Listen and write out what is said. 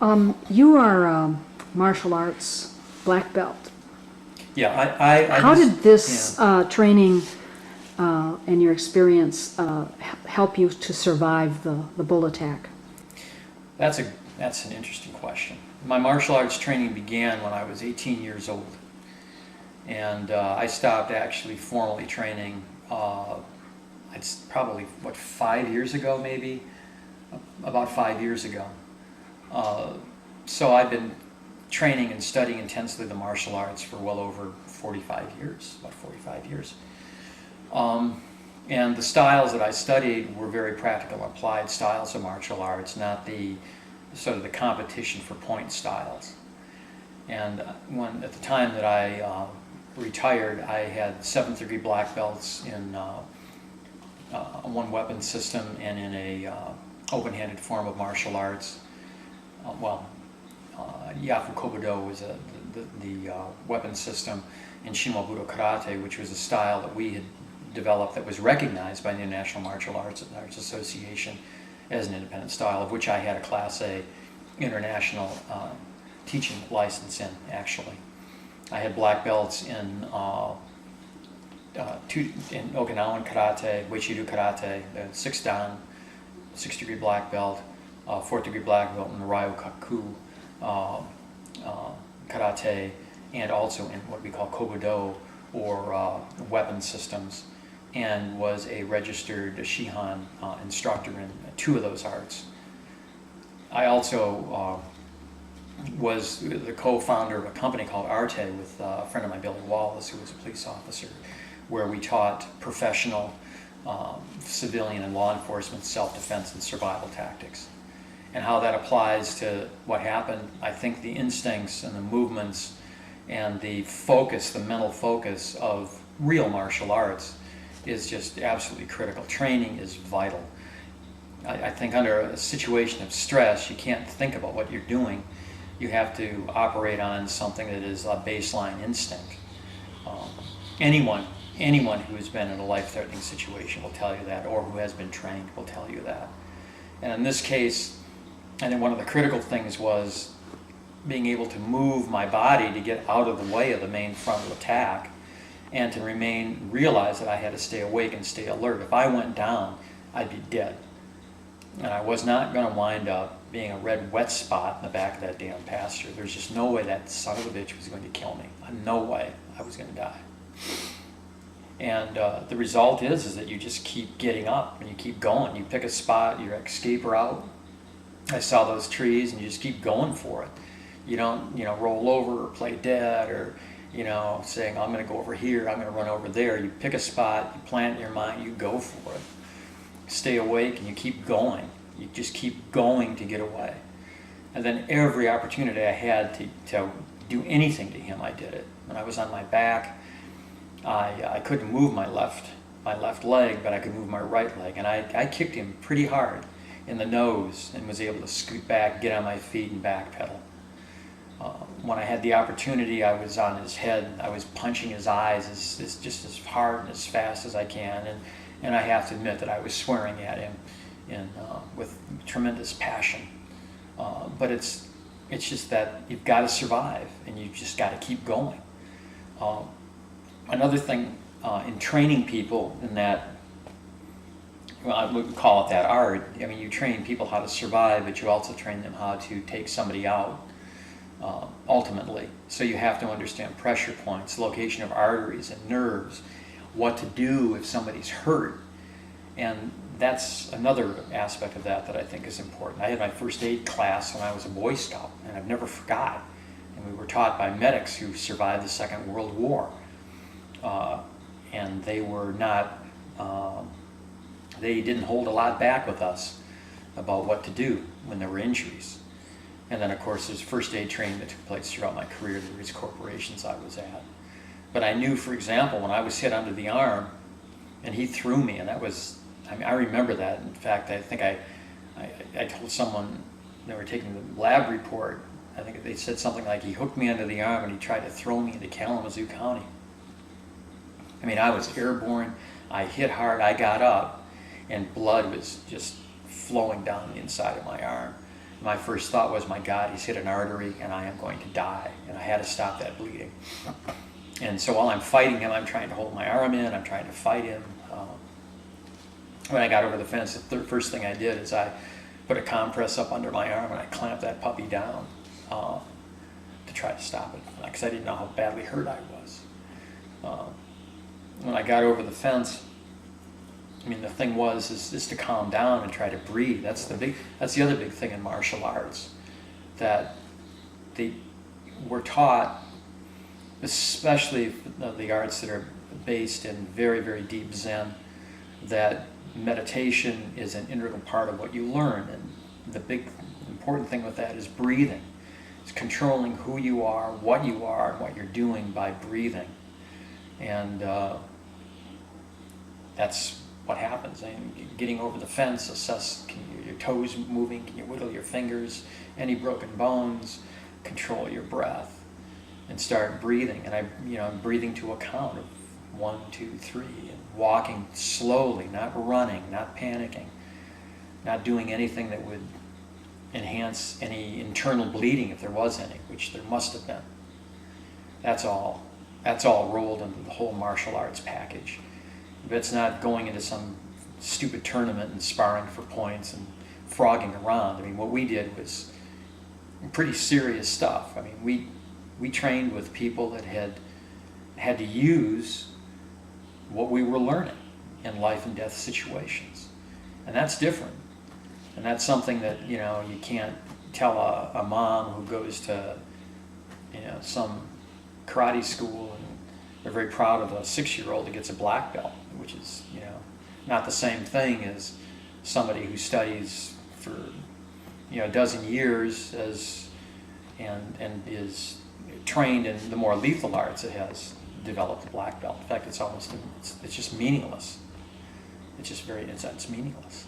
You are martial arts black belt. Yeah, How just, did this yeah. training and your experience help you to survive the bull attack? That's an interesting question. My martial arts training began when I was 18 years old, and I stopped actually formally training. It's probably 5 years ago, maybe about 5 years ago. So I've been training and studying intensely the martial arts for well over 45 years, about 45 years. And the styles that I studied were very practical, applied styles of martial arts, not the sort of the competition for point styles. And at the time that I retired, I had 7th degree black belts in one weapon system and in a open-handed form of martial arts. Yafu Kobudo was the weapon system, and Shinwa Budo Karate, which was a style that we had developed that was recognized by the International Martial Arts Association as an independent style, of which I had a Class A international teaching license in, actually. I had black belts in Okinawan Karate, Uechi-do Karate, 6 dan, 6th degree black belt, 4th degree black belt in the Ryokaku Karate, and also in what we call Kobudo, or weapon systems, and was a registered Shihan instructor in 2 of those arts. I also was the co-founder of a company called Arte with a friend of mine, Billy Wallace, who was a police officer, where we taught professional civilian and law enforcement self-defense and survival tactics. And how that applies to what happened, I think the instincts and the movements and the focus, the mental focus of real martial arts is just absolutely critical. Training is vital. I think under a situation of stress, you can't think about what you're doing. You have to operate on something that is a baseline instinct. Anyone who has been in a life-threatening situation will tell you that, or who has been trained will tell you that. And in this case, I think one of the critical things was being able to move my body to get out of the way of the main frontal attack, and to realize that I had to stay awake and stay alert. If I went down, I'd be dead. And I was not going to wind up being a red wet spot in the back of that damn pasture. There's just no way that son of a bitch was going to kill me. No way I was going to die. And the result is that you just keep getting up and you keep going. You pick a spot, your escape route. I saw those trees, and you just keep going for it. You don't, roll over or play dead, or, saying, I'm going to go over here, I'm going to run over there. You pick a spot, you plant in your mind, you go for it. Stay awake, and you keep going. You just keep going to get away. And then every opportunity I had to do anything to him, I did it. When I was on my back, I couldn't move my left leg, but I could move my right leg. And I kicked him pretty hard in the nose and was able to scoot back, get on my feet, and backpedal. When I had the opportunity, I was on his head. I was punching his eyes just as hard and as fast as I can. And I have to admit that I was swearing at him with tremendous passion. But it's just that you've got to survive, and you've just got to keep going. Another thing in training people in that, well, I wouldn't call it that art. I mean, you train people how to survive, but you also train them how to take somebody out, ultimately. So you have to understand pressure points, location of arteries and nerves, what to do if somebody's hurt. And that's another aspect of that I think is important. I had my first aid class when I was a Boy Scout, and I've never forgot. And we were taught by medics who survived the Second World War. And they were not, they didn't hold a lot back with us about what to do when there were injuries. And then, of course, there's first aid training that took place throughout my career at the various corporations I was at. But I knew, for example, when I was hit under the arm and he threw me, and that was, I remember that. In fact, I think I told someone, they were taking the lab report, I think they said something like he hooked me under the arm and he tried to throw me into Kalamazoo County. I mean, I was airborne, I hit hard, I got up, and blood was just flowing down the inside of my arm. My first thought was, my God, he's hit an artery and I am going to die. And I had to stop that bleeding. And so while I'm fighting him, I'm trying to hold my arm in, I'm trying to fight him. When I got over the fence, the first thing I did is I put a compress up under my arm and I clamped that puppy down to try to stop it, because I didn't know how badly hurt I was. When I got over the fence, I mean, the thing was is to calm down and try to breathe. That's the other big thing in martial arts, that we're taught, especially the arts that are based in very, very deep Zen, that meditation is an integral part of what you learn. And the big important thing with that is breathing. It's controlling who you are, and what you're doing by breathing. And that's what happens. And getting over the fence, assess, your toes moving, can you wiggle your fingers, any broken bones, control your breath, and start breathing. And I'm breathing to a count of 1, 2, 3, and walking slowly, not running, not panicking, not doing anything that would enhance any internal bleeding, if there was any, which there must have been. That's all rolled into the whole martial arts package. But it's not going into some stupid tournament and sparring for points and frogging around. I mean, what we did was pretty serious stuff. I mean, we trained with people that had to use what we were learning in life and death situations. And that's different. And that's something that, you can't tell a mom who goes to, some karate school and they're very proud of a 6-year-old that gets a black belt, which is, not the same thing as somebody who studies for, a dozen years and is trained in the more lethal arts that has developed a black belt. In fact, it's just meaningless. It's meaningless.